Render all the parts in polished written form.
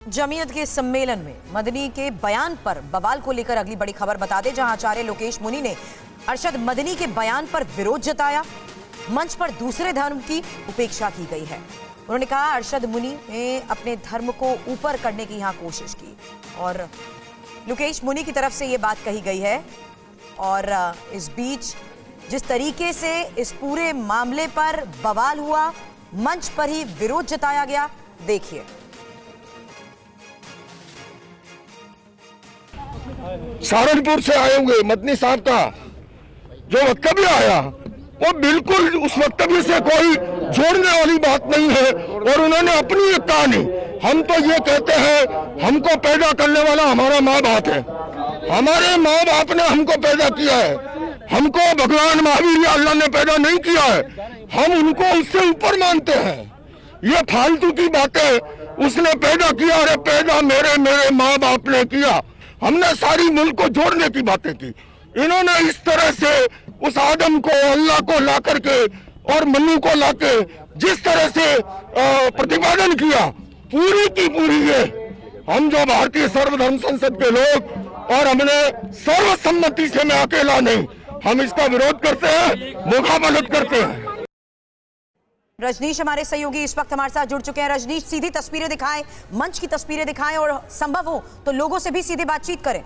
जमीयत के सम्मेलन में मदनी के बयान पर बवाल को लेकर अगली बड़ी खबर बता दें, जहां आचार्य लोकेश मुनि ने अरशद मदनी के बयान पर विरोध जताया। मंच पर दूसरे धर्म की उपेक्षा की गई है। उन्होंने कहा अरशद मुनि ने अपने धर्म को ऊपर करने की यहां कोशिश की और लोकेश मुनि की तरफ से ये बात कही गई है। और इस बीच जिस तरीके से इस पूरे मामले पर बवाल हुआ, मंच पर ही विरोध जताया गया, देखिए। सहारनपुर से आए हुए मदनी साहब का जो वक्तव्य आया वो बिल्कुल उस वक्तव्य से कोई जोड़ने वाली बात नहीं है। और उन्होंने अपनी एक कहानी, हम तो ये कहते हैं हमको पैदा करने वाला हमारा माँ बाप है, हमारे माँ बाप ने हमको पैदा किया है, हमको भगवान महावीर या अल्लाह ने पैदा नहीं किया है, हम उनको उससे ऊपर मानते हैं। ये फालतू की बातें उसने पैदा किया, अरे पैदा मेरे माँ बाप ने किया। हमने सारी मुल्क को जोड़ने की बातें की। इन्होंने इस तरह से उस आदम को, अल्लाह को ला करके और मनु को लाके जिस तरह से प्रतिपादन किया, पूरी की पूरी ये हम जो भारतीय सर्वधर्म संसद के लोग, और हमने सर्वसम्मति से, मैं अकेला नहीं, हम इसका विरोध करते हैं, मुखाबलत करते हैं। रजनीश हमारे सहयोगी इस वक्त हमारे साथ जुड़ चुके हैं। रजनीश, सीधी तस्वीरें दिखाएं, मंच की तस्वीरें दिखाएं और संभव हो तो लोगों से भी सीधे बातचीत करें।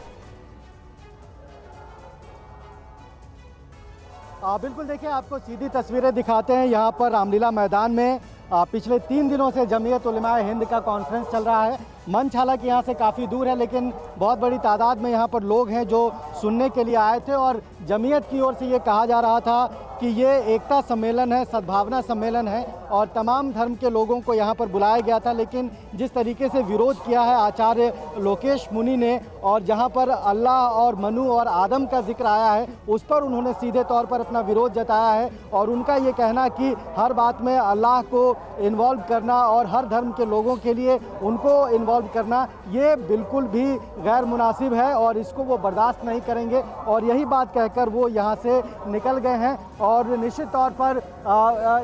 बिल्कुल, देखिए आपको सीधी तस्वीरें दिखाते हैं। यहाँ पर रामलीला मैदान में पिछले 3 दिनों से जमीयत उलमाए हिंद का कॉन्फ्रेंस चल रहा है। मंच हालांकि यहाँ से काफ़ी दूर है, लेकिन बहुत बड़ी तादाद में यहाँ पर लोग हैं जो सुनने के लिए आए थे। और जमीयत की ओर से ये कहा जा रहा था कि ये एकता सम्मेलन है, सद्भावना सम्मेलन है और तमाम धर्म के लोगों को यहाँ पर बुलाया गया था। लेकिन जिस तरीके से विरोध किया है आचार्य लोकेश मुनि ने, और जहाँ पर अल्लाह और मनु और आदम का जिक्र आया है, उस पर उन्होंने सीधे तौर पर अपना विरोध जताया है। और उनका ये कहना कि हर बात में अल्लाह को इन्वॉल्व करना और हर धर्म के लोगों के लिए उनको इन्वॉल्व करना, ये बिल्कुल भी गैर मुनासिब है और इसको वो बर्दाश्त नहीं करेंगे। और यही बात कहकर वो यहाँ से निकल गए हैं। और निश्चित तौर पर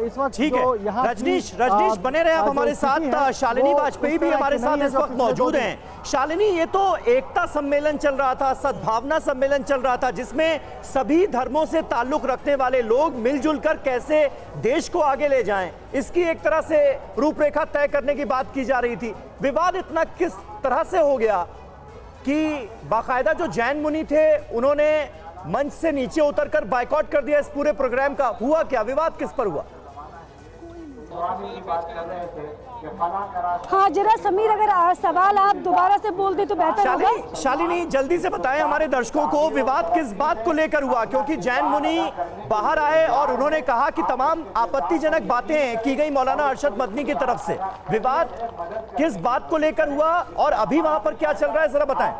इस वक्त जो यहाँ रजनीश बने रहे आप हमारे साथ। शालिनी वाजपेयी भी हमारे साथ इस वक्त मौजूद हैं। शालिनी, ये तो एकता सम्मेलन चल रहा था, सद्भावना सम्मेलन चल रहा था, जिसमें सभी धर्मों से ताल्लुक रखने वाले लोग मिलजुल कर कैसे देश को आगे ले जाएं, इसकी एक तरह से रूपरेखा तय करने की बात की जा रही थी। विवाद इतना किस तरह से हो गया कि बाकायदा जो जैन मुनि थे उन्होंने मंच से नीचे उतरकर बायकॉट कर दिया इस पूरे प्रोग्राम का? हुआ क्या, विवाद किस पर हुआ? हाँ जरा समीर, अगर सवाल आप दोबारा से बोल दे तो बेहतर होगा। शालिनी, जल्दी से बताएं हमारे दर्शकों को विवाद किस बात को लेकर हुआ, क्योंकि जैन मुनि बाहर आए और उन्होंने कहा कि तमाम आपत्तिजनक बातें की गई मौलाना अरशद मदनी की तरफ से। विवाद किस बात को लेकर हुआ और अभी वहां पर क्या चल रहा है, जरा बताएं।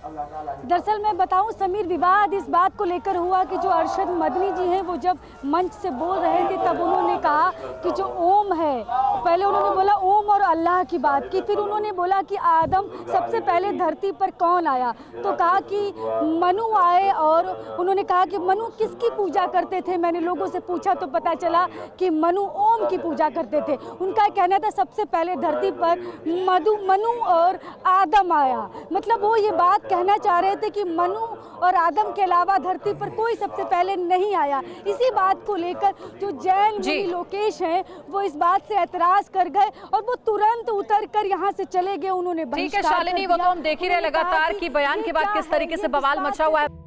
दरअसल मैं बताऊं समीर, विवाद इस बात को लेकर हुआ कि जो अरशद मदनी जी हैं वो जब मंच से बोल रहे थे तब उन्होंने कहा कि जो ओम है, पहले उन्होंने बोला ओम और अल्लाह की बात की, फिर उन्होंने बोला कि आदम सबसे पहले धरती पर कौन आया, तो कहा कि मनु आए। और उन्होंने कहा कि मनु किसकी पूजा करते थे, मैंने लोगों से पूछा तो पता चला कि मनु ओम की पूजा करते थे। उनका कहना था सबसे पहले धरती पर मनु और आदम आया, मतलब वो ये बात कहना चाह रहे थे कि मनु और आदम के अलावा धरती पर कोई सबसे पहले नहीं आया। इसी बात को लेकर जो जैन मुनि लोकेश हैं वो इस बात से एतराज कर गए और वो तुरंत उतरकर यहाँ से चले गए। उन्होंने ठीक है शालिनी, वो तो हम देख ही रहे लगातार कि बयान के बाद किस तरीके से बवाल मचा हुआ है।